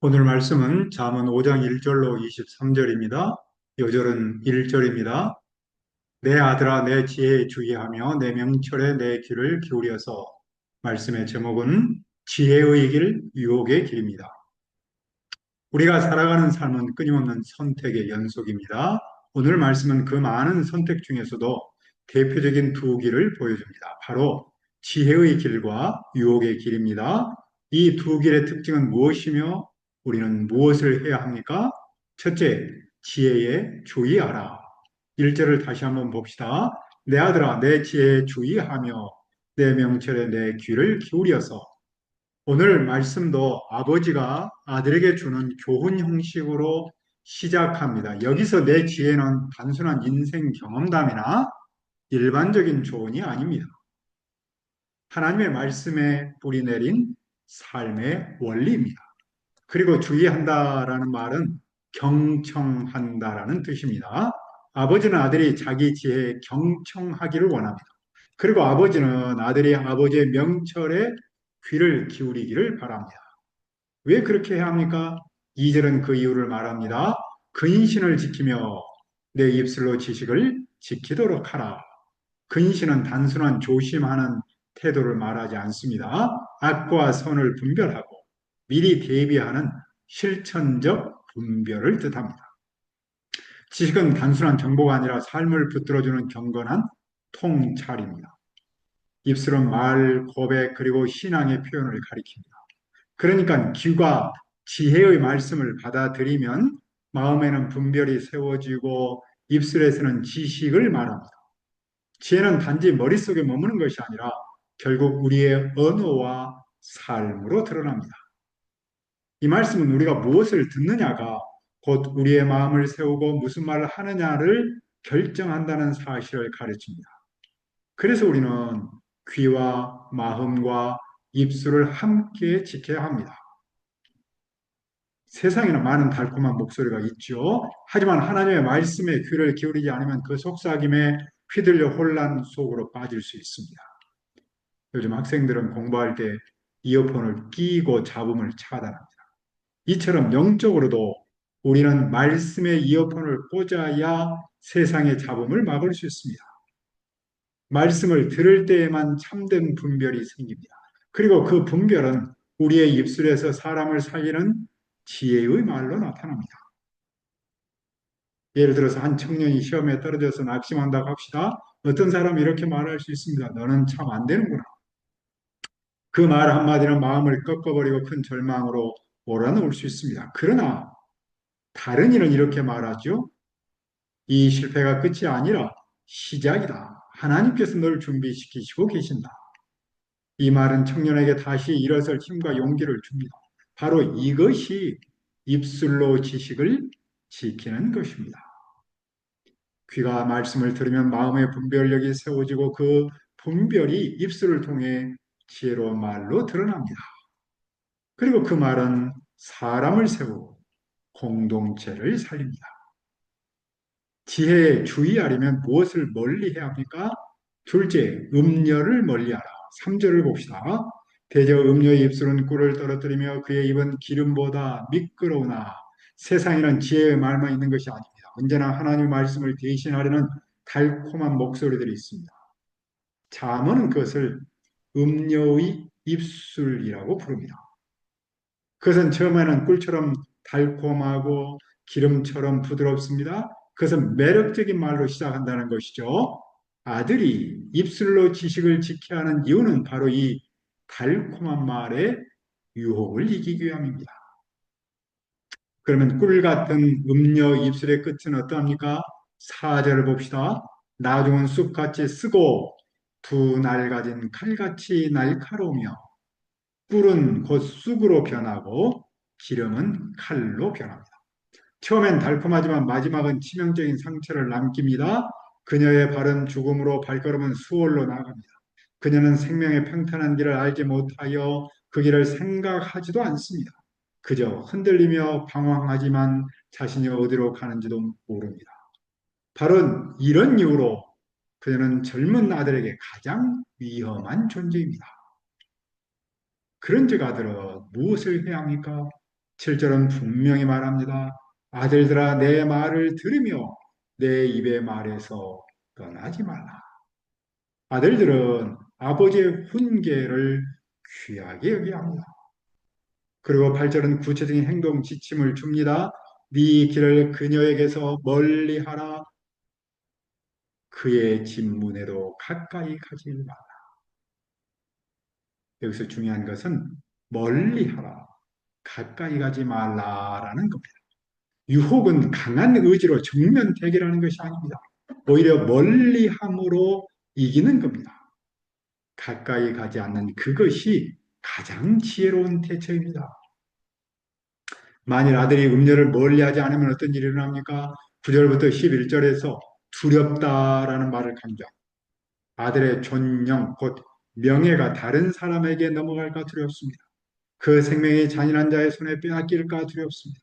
오늘 말씀은 잠언 5장 1절로 23절입니다. 요절은 1절입니다. 내 아들아 내 지혜에 주의하며 내 명철에 내 귀를 기울여서. 말씀의 제목은 지혜의 길, 유혹의 길입니다. 우리가 살아가는 삶은 끊임없는 선택의 연속입니다. 오늘 말씀은 그 많은 선택 중에서도 대표적인 두 길을 보여줍니다. 바로 지혜의 길과 유혹의 길입니다. 이 두 길의 특징은 무엇이며 우리는 무엇을 해야 합니까? 첫째, 지혜에 주의하라. 1절을 다시 한번 봅시다. 내 아들아, 내 지혜에 주의하며 내 명철에 내 귀를 기울여서. 오늘 말씀도 아버지가 아들에게 주는 교훈 형식으로 시작합니다. 여기서 내 지혜는 단순한 인생 경험담이나 일반적인 조언이 아닙니다. 하나님의 말씀에 뿌리 내린 삶의 원리입니다. 그리고 주의한다라는 말은 경청한다라는 뜻입니다. 아버지는 아들이 자기 지혜에 경청하기를 원합니다. 그리고 아버지는 아들이 아버지의 명철에 귀를 기울이기를 바랍니다. 왜 그렇게 해야 합니까? 2절은 그 이유를 말합니다. 근신을 지키며 내 입술로 지식을 지키도록 하라. 근신은 단순한 조심하는 태도를 말하지 않습니다. 악과 선을 분별하고 미리 대비하는 실천적 분별을 뜻합니다. 지식은 단순한 정보가 아니라 삶을 붙들어주는 경건한 통찰입니다. 입술은 말, 고백, 그리고 신앙의 표현을 가리킵니다. 그러니까 귀가 지혜의 말씀을 받아들이면 마음에는 분별이 세워지고 입술에서는 지식을 말합니다. 지혜는 단지 머릿속에 머무는 것이 아니라 결국 우리의 언어와 삶으로 드러납니다. 이 말씀은 우리가 무엇을 듣느냐가 곧 우리의 마음을 세우고 무슨 말을 하느냐를 결정한다는 사실을 가르칩니다. 그래서 우리는 귀와 마음과 입술을 함께 지켜야 합니다. 세상에는 많은 달콤한 목소리가 있죠. 하지만 하나님의 말씀에 귀를 기울이지 않으면 그 속삭임에 휘둘려 혼란 속으로 빠질 수 있습니다. 요즘 학생들은 공부할 때 이어폰을 끼고 잡음을 차단합니다. 이처럼 영적으로도 우리는 말씀의 이어폰을 꽂아야 세상의 잡음을 막을 수 있습니다. 말씀을 들을 때에만 참된 분별이 생깁니다. 그리고 그 분별은 우리의 입술에서 사람을 살리는 지혜의 말로 나타납니다. 예를 들어서 한 청년이 시험에 떨어져서 낙심한다고 합시다. 어떤 사람이 이렇게 말할 수 있습니다. 너는 참 안 되는구나. 그 말 한마디는 마음을 꺾어버리고 큰 절망으로 몰아넣을 수 있습니다. 그러나 다른 이는 이렇게 말하죠. 이 실패가 끝이 아니라 시작이다. 하나님께서 널 준비시키시고 계신다. 이 말은 청년에게 다시 일어설 힘과 용기를 줍니다. 바로 이것이 입술로 지식을 지키는 것입니다. 귀가 말씀을 들으면 마음의 분별력이 세워지고 그 분별이 입술을 통해 지혜로운 말로 드러납니다. 그리고 그 말은 사람을 세우고 공동체를 살립니다. 지혜에 주의하려면 무엇을 멀리해야 합니까? 둘째, 음녀를 멀리하라. 3절을 봅시다. 대저 음녀의 입술은 꿀을 떨어뜨리며 그의 입은 기름보다 미끄러우나 세상에는 지혜의 말만 있는 것이 아닙니다. 언제나 하나님의 말씀을 대신하려는 달콤한 목소리들이 있습니다. 잠언은 그것을 음녀의 입술이라고 부릅니다. 그것은 처음에는 꿀처럼 달콤하고 기름처럼 부드럽습니다. 그것은 매력적인 말로 시작한다는 것이죠. 아들이 입술로 지식을 지켜야 하는 이유는 바로 이 달콤한 말의 유혹을 이기기 위함입니다. 그러면 꿀 같은 음료 입술의 끝은 어떠합니까? 4절을 봅시다. 나중은 쑥같이 쓰고 두 날가진 칼같이 날카로우며 꿀은 곧 쑥으로 변하고 기름은 칼로 변합니다. 처음엔 달콤하지만 마지막은 치명적인 상처를 남깁니다. 그녀의 발은 죽음으로 발걸음은 수월로 나갑니다. 그녀는 생명의 평탄한 길을 알지 못하여 그 길을 생각하지도 않습니다. 그저 흔들리며 방황하지만 자신이 어디로 가는지도 모릅니다. 바로 이런 이유로 그녀는 젊은 아들에게 가장 위험한 존재입니다. 그런 즉 아들은 무엇을 해야 합니까? 7절은 분명히 말합니다. 아들들아 내 말을 들으며 내 입의 말에서 떠나지 말라. 아들들은 아버지의 훈계를 귀하게 여겨야 합니다. 그리고 8절은 구체적인 행동 지침을 줍니다. 네 길을 그녀에게서 멀리하라. 그의 진문에도 가까이 가지 말라. 여기서 중요한 것은 멀리하라. 가까이 가지 말라라는 겁니다. 유혹은 강한 의지로 정면 대결하는 것이 아닙니다. 오히려 멀리함으로 이기는 겁니다. 가까이 가지 않는 그것이 가장 지혜로운 대처입니다. 만일 아들이 음녀를 멀리하지 않으면 어떤 일이 일어납니까? 9절부터 11절에서 두렵다라는 말을 강조합니다. 아들의 존영, 곧 명예가 다른 사람에게 넘어갈까 두렵습니다. 그 생명이 잔인한 자의 손에 빼앗길까 두렵습니다.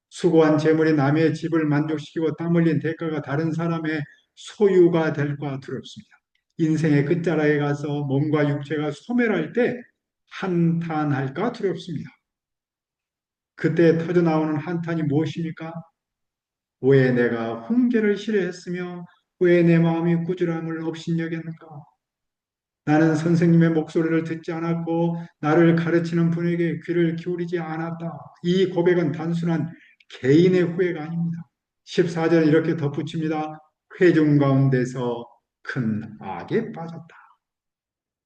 수고한 재물이 남의 집을 만족시키고 땀 흘린 대가가 다른 사람의 소유가 될까 두렵습니다. 인생의 끝자락에 가서 몸과 육체가 소멸할 때 한탄할까 두렵습니다. 그때 터져나오는 한탄이 무엇입니까? 왜 내가 훈계를 싫어했으며 왜 내 마음이 꾸지람을 업신여겼는가? 나는 선생님의 목소리를 듣지 않았고 나를 가르치는 분에게 귀를 기울이지 않았다. 이 고백은 단순한 개인의 후회가 아닙니다. 14절 이렇게 덧붙입니다. 회중 가운데서 큰 악에 빠졌다.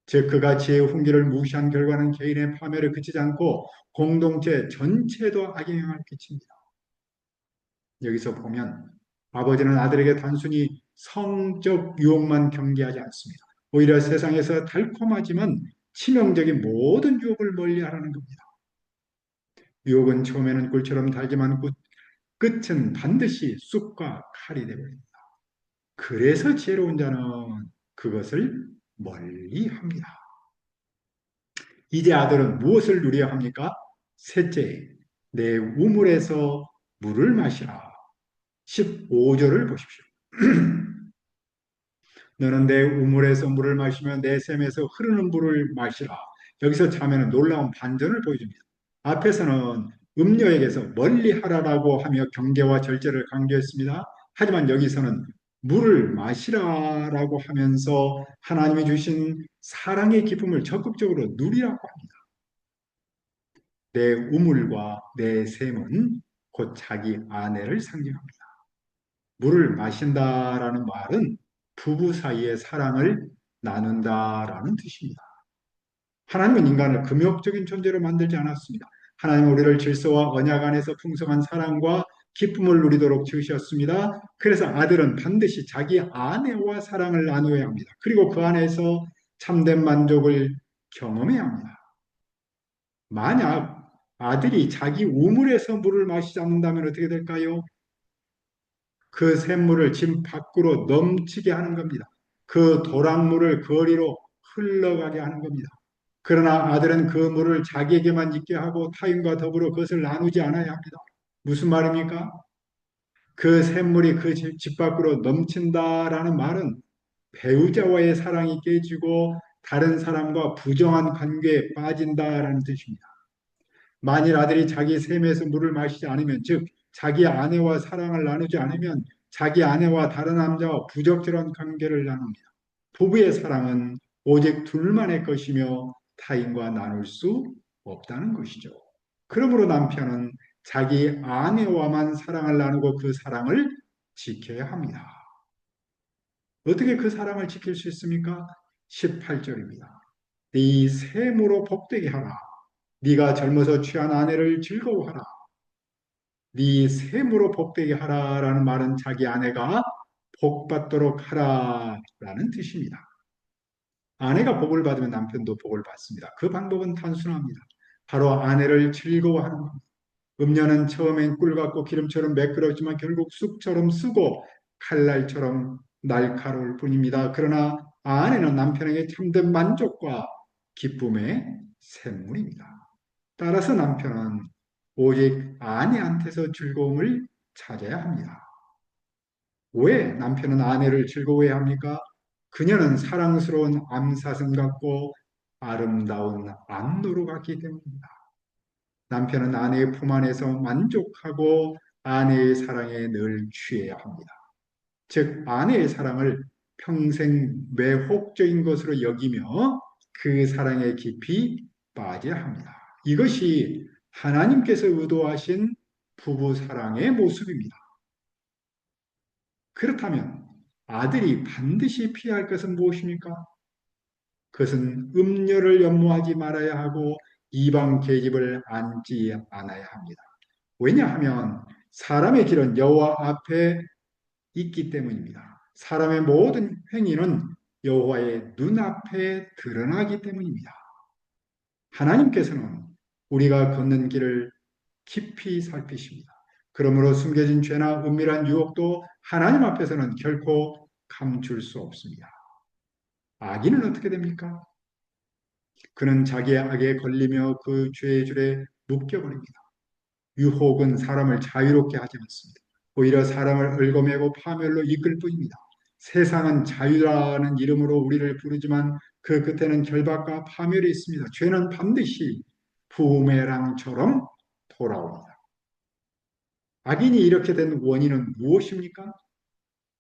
즉 그가 지혜의 훈계를 무시한 결과는 개인의 파멸에 그치지 않고 공동체 전체에도 악의 영향을 끼칩니다. 여기서 보면 아버지는 아들에게 단순히 성적 유혹만 경계하지 않습니다. 오히려 세상에서 달콤하지만 치명적인 모든 유혹을 멀리하라는 겁니다. 유혹은 처음에는 꿀처럼 달지만 끝은 반드시 쑥과 칼이 되버립니다. 그래서 지혜로운 자는 그것을 멀리합니다. 이제 아들은 무엇을 누려야 합니까? 셋째, 내 우물에서 물을 마시라. 15절을 보십시오. 너는 내 우물에서 물을 마시며 내 샘에서 흐르는 물을 마시라. 여기서 자매는 놀라운 반전을 보여줍니다. 앞에서는 음녀에게서 멀리하라라고 하며 경계와 절제를 강조했습니다. 하지만 여기서는 물을 마시라라고 하면서 하나님이 주신 사랑의 기쁨을 적극적으로 누리라고 합니다. 내 우물과 내 샘은 곧 자기 아내를 상징합니다. 물을 마신다라는 말은 부부 사이의 사랑을 나눈다라는 뜻입니다. 하나님은 인간을 금욕적인 존재로 만들지 않았습니다. 하나님은 우리를 질서와 언약 안에서 풍성한 사랑과 기쁨을 누리도록 지으셨습니다. 그래서 아들은 반드시 자기 아내와 사랑을 나누어야 합니다. 그리고 그 안에서 참된 만족을 경험해야 합니다. 만약 아들이 자기 우물에서 물을 마시지 않는다면 어떻게 될까요? 그 샘물을 집 밖으로 넘치게 하는 겁니다. 그 도랑물을 거리로 흘러가게 하는 겁니다. 그러나 아들은 그 물을 자기에게만 있게 하고 타인과 더불어 그것을 나누지 않아야 합니다. 무슨 말입니까? 그 샘물이 그 집 밖으로 넘친다라는 말은 배우자와의 사랑이 깨지고 다른 사람과 부정한 관계에 빠진다라는 뜻입니다. 만일 아들이 자기 샘에서 물을 마시지 않으면, 즉 자기 아내와 사랑을 나누지 않으면 자기 아내와 다른 남자와 부적절한 관계를 나눕니다. 부부의 사랑은 오직 둘만의 것이며 타인과 나눌 수 없다는 것이죠. 그러므로 남편은 자기 아내와만 사랑을 나누고 그 사랑을 지켜야 합니다. 어떻게 그 사랑을 지킬 수 있습니까? 18절입니다. 네 샘으로 복되게 하라. 네가 젊어서 취한 아내를 즐거워하라. 네 샘으로 복되게 하라라는 말은 자기 아내가 복받도록 하라라는 뜻입니다. 아내가 복을 받으면 남편도 복을 받습니다. 그 방법은 단순합니다. 바로 아내를 즐거워하는 겁니다. 음녀는 처음엔 꿀 같고 기름처럼 매끄럽지만 결국 쑥처럼 쓰고 칼날처럼 날카로울 뿐입니다. 그러나 아내는 남편에게 참된 만족과 기쁨의 샘물입니다. 따라서 남편은 오직 아내한테서 즐거움을 찾아야 합니다. 왜 남편은 아내를 즐거워해야 합니까? 그녀는 사랑스러운 암사슴 같고 아름다운 암노루 같기 때문입니다. 남편은 아내의 품 안에서 만족하고 아내의 사랑에 늘 취해야 합니다. 즉, 아내의 사랑을 평생 매혹적인 것으로 여기며 그 사랑에 깊이 빠져야 합니다. 이것이 하나님께서 의도하신 부부 사랑의 모습입니다. 그렇다면 아들이 반드시 피해야 할 것은 무엇입니까? 그것은 음녀를 연모하지 말아야 하고 이방 계집을 앉지 않아야 합니다. 왜냐하면 사람의 길은 여호와 앞에 있기 때문입니다. 사람의 모든 행위는 여호와의 눈앞에 드러나기 때문입니다. 하나님께서는 우리가 걷는 길을 깊이 살피십니다. 그러므로 숨겨진 죄나 은밀한 유혹도 하나님 앞에서는 결코 감출 수 없습니다. 악인은 어떻게 됩니까? 그는 자기의 악에 걸리며 그 죄의 줄에 묶여버립니다. 유혹은 사람을 자유롭게 하지 않습니다. 오히려 사람을 얽어매고 파멸로 이끌 뿐입니다. 세상은 자유라는 이름으로 우리를 부르지만 그 끝에는 결박과 파멸이 있습니다. 죄는 반드시 부메랑처럼 돌아옵니다. 악인이 이렇게 된 원인은 무엇입니까?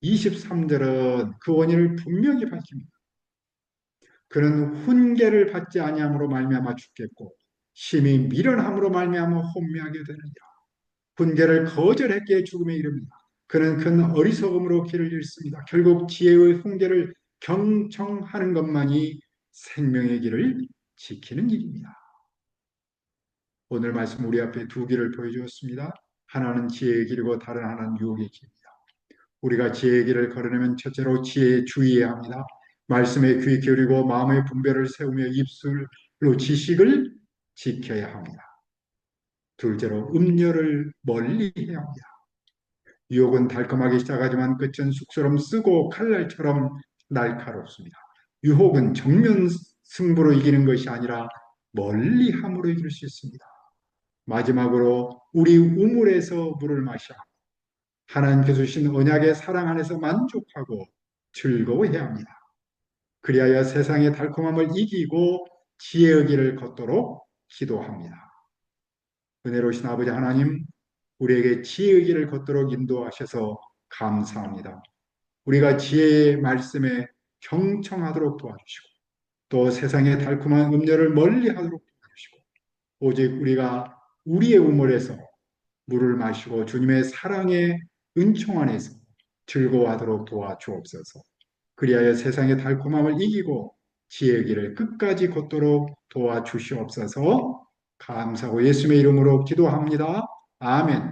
23절은 그 원인을 분명히 밝힙니다. 그는 훈계를 받지 아니함으로 말미암아 죽겠고 심히 미련함으로 말미암아 혼미하게 되느니라. 훈계를 거절했기에 죽음에 이릅니다. 그는 큰 어리석음으로 길을 잃습니다. 결국 지혜의 훈계를 경청하는 것만이 생명의 길을 지키는 일입니다. 오늘 말씀 우리 앞에 두 길을 보여주었습니다. 하나는 지혜의 길이고 다른 하나는 유혹의 길입니다. 우리가 지혜의 길을 걸으려면 첫째로 지혜에 주의해야 합니다. 말씀에 귀 기울이고 마음의 분별을 세우며 입술로 지식을 지켜야 합니다. 둘째로 음료를 멀리해야 합니다. 유혹은 달콤하게 시작하지만 끝은 쑥처럼 쓰고 칼날처럼 날카롭습니다. 유혹은 정면 승부로 이기는 것이 아니라 멀리함으로 이길 수 있습니다. 마지막으로 우리 우물에서 물을 마셔 하나님께서 주신 언약의 사랑 안에서 만족하고 즐거워해야 합니다. 그리하여 세상의 달콤함을 이기고 지혜의 길을 걷도록 기도합니다. 은혜로우신 아버지 하나님, 우리에게 지혜의 길을 걷도록 인도하셔서 감사합니다. 우리가 지혜의 말씀에 경청하도록 도와주시고 또 세상의 달콤한 음료를 멀리하도록 도와주시고 오직 우리가 우리의 우물에서 물을 마시고 주님의 사랑의 은총 안에서 즐거워하도록 도와주옵소서. 그리하여 세상의 달콤함을 이기고 지혜의 길을 끝까지 걷도록 도와주시옵소서. 감사하고 예수님의 이름으로 기도합니다. 아멘.